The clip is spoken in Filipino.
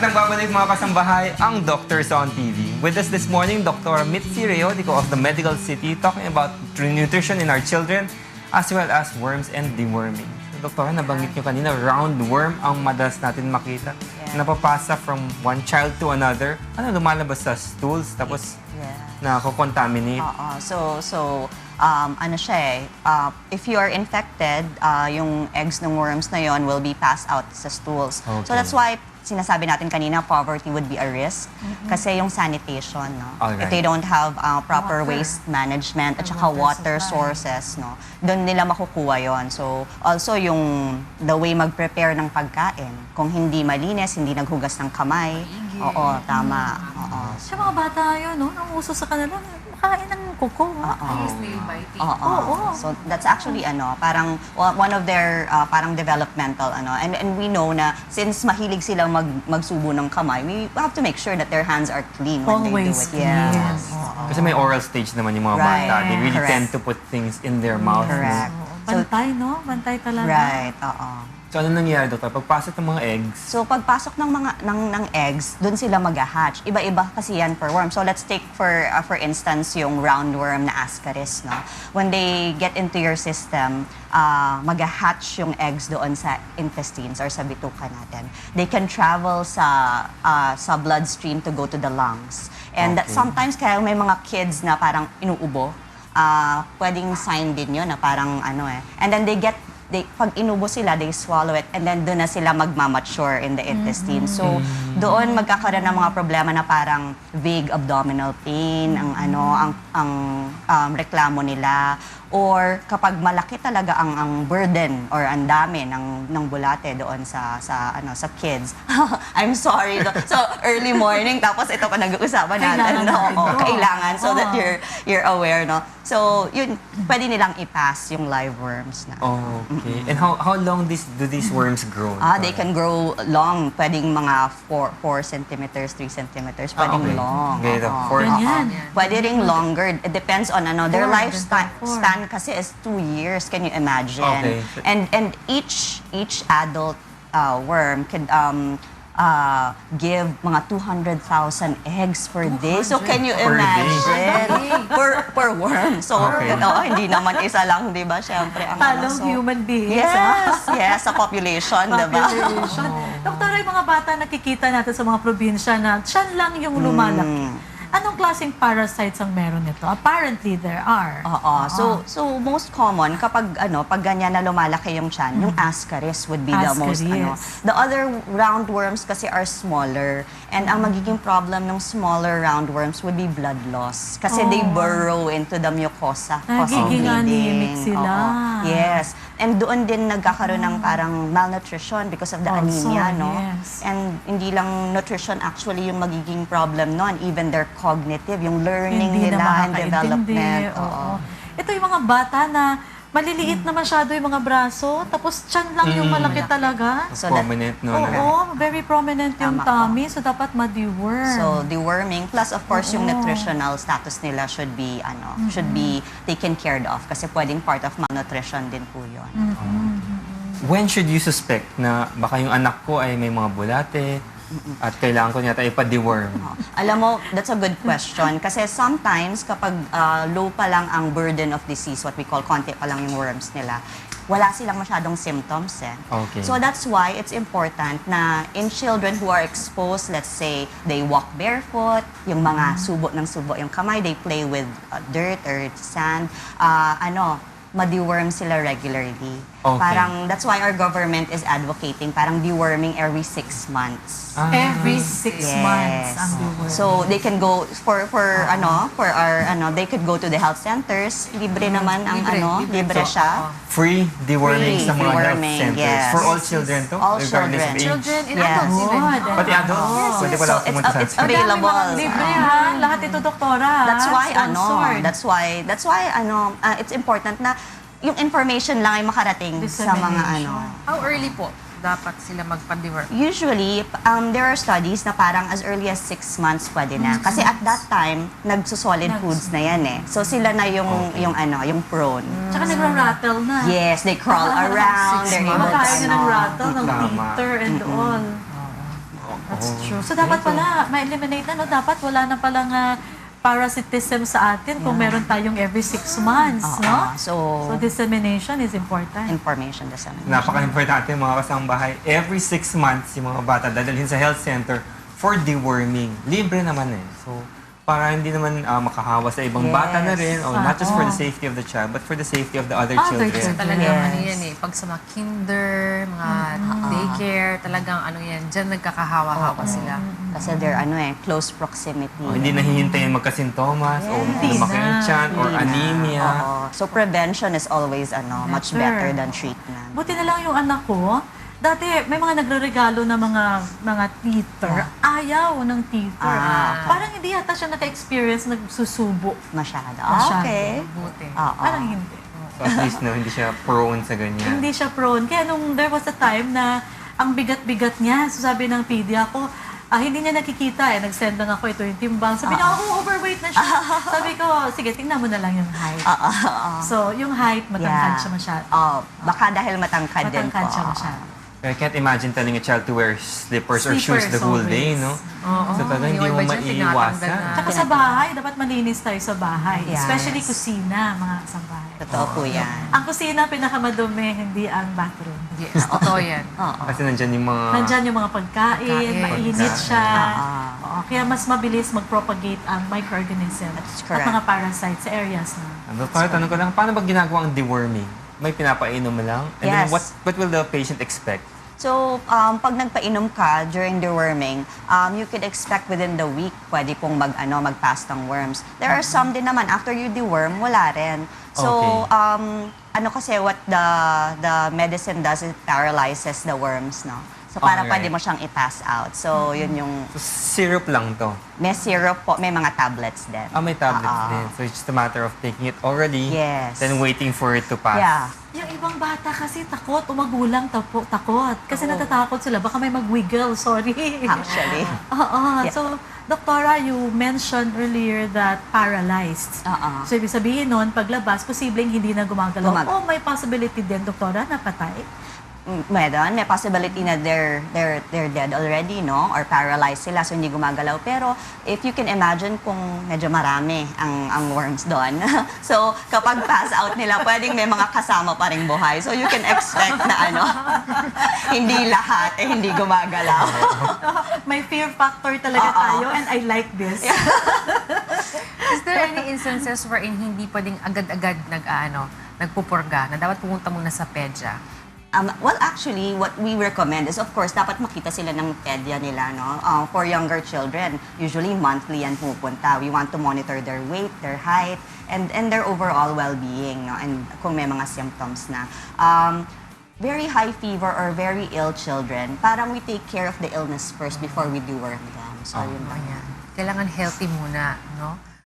Magandang babalik mga kasambahay, ang Doctors on TV. With us this morning, Dr. Mitzi Reodica of the Medical City talking about nutrition in our children as well as worms and deworming. So, Doktora, nabanggit nyo kanina, roundworm ang madalas natin makita. Napapasa from one child to another. Lumalabas sa stools tapos nako-contaminate. Ano siya if you are infected, yung eggs ng worms na yon will be passed out sa stools. Okay. So that's why sinasabi natin kanina, poverty would be a risk. Kasi yung sanitation, no? If they don't have proper waste management at saka water sources, no? Doon nila makukuha yon. So also yung the way mag-prepare ng pagkain. Kung hindi malinis, hindi naghugas ng kamay. Oo, tama. Sa mga bata yun, no? Ang uso sa kanila, makain ng kuko. So that's actually parang one of their parang developmental and we know na since mahilig silang magsubo ng kamay, we have to make sure that their hands are clean when they do it. Yes. Kasi may oral stage naman yung mga bata. They really tend to put things in their mouth. Correct. Bantay, no? Bantay talaga. Right, So ano nangyayari, Doktor? Pagpasok ng mga eggs? So pagpasok ng eggs, doon sila mag-hatch. Iba-iba kasi yan per worm. So let's take for instance yung roundworm na ascaris, no? When they get into your system, mag-hatch yung eggs doon sa intestines or sa bituka natin. They can travel sa bloodstream to go to the lungs. And sometimes kaya may mga kids na parang inuubo, pwedeng sign din yun na parang and then pag inubo sila, they swallow it, and then doon na sila magmamature in the intestine. So, doon magkakaroon ng mga problema na parang vague abdominal pain, ang reklamo nila, or kapag malaki talaga ang burden or ang dami ng bulate doon sa kids. I'm sorry. So, early morning, tapos ito pa nag-uusapan natin. Kailangan so that you're aware, no? So, yun, pwede nilang i-pass yung live worms na. Okay. And how long do these worms grow? They can grow long. Pwedeng mga 4 centimeters, 3 centimeters. Pwedeng long. Pwede ring longer. It depends on their lifespan kasi is 2 years. Can you imagine? And each adult worm can give mga 200,000 eggs per day. So can you imagine? Per worm. So hindi naman isa lang, di ba? Siyempre ang human beings. Yes, sa population, di ba? Doktora, yung mga bata nakikita natin sa mga probinsya na tiyan lang yung lumalaki. Anong klaseng parasites ang meron nito? Apparently, there are. So most common, kapag pag ganyan na lumalaki yung tiyan, yung ascaris would be the most, The other roundworms kasi are smaller. And ang magiging problem ng smaller roundworms would be blood loss. Kasi they burrow into the mucosa, causing bleeding. Nagiging anemic sila. Yes. And doon din nagkakaroon ng parang malnutrition because of the anemia, no? And hindi lang nutrition actually yung magiging problem nun, even their cognitive, yung learning nila and development. Ito yung mga bata na maliliit na masyado yung mga braso, tapos tiyan lang yung malaki talaga. So prominent, no? Very prominent yung tummy, so dapat ma-deworm. So, deworming, plus of course yung nutritional status nila should be taken care of kasi pwedeng part of malnutrition din po yun. When should you suspect na baka yung anak ko ay may mga bulate at kailangan ko niya ipa-deworm? Alam mo, that's a good question. Kasi sometimes, kapag low pa lang ang burden of disease, what we call konti pa lang yung worms nila, wala silang masyadong symptoms. So that's why it's important na in children who are exposed, let's say, they walk barefoot, yung mga subo ng subo yung kamay, they play with dirt or sand, ma-deworm sila regularly. Parang, that's why our government is advocating parang deworming every 6 months. Every 6 months ang deworm. So, they can go they could go to the health centers. Libre naman ang libre siya. Free deworming sa mga health centers. For all children to? All children. Children and adults even. Pati adults? Pwede pala pumunta sa it's available. Libre lahat ito, doktora. That's why it's important na yung information lang ay makarating sa mga How early po dapat sila magpa-deworm? Usually, there are studies na parang as early as 6 months pwede na. Kasi at that time, nagsusolid foods na yan So sila na yung prone. Tsaka nagra-rattle na. Yes, they crawl around. They're able to Makakain na ng rattle, ng teeter and all. That's Oo. true. So dapat pala, ma-eliminate na, no? Dapat wala na palang parasitism sa atin kung meron tayong every 6 months, no? So dissemination is important. Information dissemination. Napaka-importante mga kasambahay. Every 6 months, yung mga bata dadalhin sa health center for deworming. Libre naman eh. So, para hindi naman makahawa sa ibang bata na rin, or not just for the safety of the child, but for the safety of the other children. Talagang ano yan eh, pag sa mga kinder, mga daycare, talagang ano yan, dyan nagkakahawa-hawa sila. Kasi they're close proximity. Hindi nahihintayin magkasintomas, o lumaki yung tiyan, or anemia. So prevention is always much better than treatment. Buti na lang yung anak ko, dati may mga nagre-regalo na mga teether. Ayaw ng teether. Parang hindi yata siya naka-experience nagsusubo. Masyado. Masyado. Okay. Buti. Parang hindi. So at least hindi siya prone sa ganyan. Hindi siya prone. Kaya nung there was a time na ang bigat-bigat niya, so sabi ng pedia ko, hindi niya nakikita eh. Nag-send lang ako, ito yung timbang. Sabi niya, overweight na siya. Sabi ko, sige, tingnan mo na lang yung height. So, yung height, matangkad siya masyado. Baka dahil matangkad din po. Matangkad siya masyado. I can't imagine telling a child to wear slippers or shoes the whole day, no? So talagang hindi mo maiiwasan. Tsaka sa bahay, dapat malinis tayo sa bahay. Yes. Especially kusina, mga kasambahay. Totoo po yan. Ang kusina, pinakamadumi, hindi ang bathroom. Yes, totoo yan. Kasi nandyan yung mga... Nandyan yung mga pagkain, mainit siya. Kaya mas mabilis mag-propagate ang microorganism at correct. mga parasites sa areas na. Para tanong ko lang, paano ba ginagawa ang deworming? May pinapainom lang? And then what will the patient expect? So, pag nagpainom ka during deworming, you could expect within the week, pwede pong mag-pass ng worms. There are some din naman, after you deworm, wala rin. So, kasi what the medicine does, it paralyzes the worms, no? So, para pwede mo siyang i-pass out. So, yun yung... So, syrup lang to? May syrup po, may mga tablets din. May tablets din. So, it's just a matter of taking it orally, then waiting for it to pass. Yeah. Yung ibang bata kasi takot, o magulang takot. Kasi natatakot sila, baka may mag-wiggle, sorry. Actually. So, Doktora, you mentioned earlier that paralyzed. So, ibig sabihin nun, paglabas, posibleng hindi na gumagalaw. May possibility din, Doktora, na patay? May possibility na they're dead already, no? Or paralyzed sila, so hindi gumagalaw. Pero if you can imagine kung medyo marami ang worms doon. So kapag pass out nila, pwedeng may mga kasama pa ring buhay. So you can expect na hindi lahat hindi gumagalaw. May fear factor talaga tayo, and I like this. Is there any instances wherein hindi pwedeng agad-agad nagpupurga, na dapat pumunta muna sa pedya? Well, actually, what we recommend is, of course, dapat makita sila ng pedya nila, no? For younger children, usually monthly yan pupunta. We want to monitor their weight, their height, and their overall well-being, no? And kung may mga symptoms na. Very high fever or very ill children, parang we take care of the illness first before we deworm them. So, yun lang. Kailangan healthy muna, no?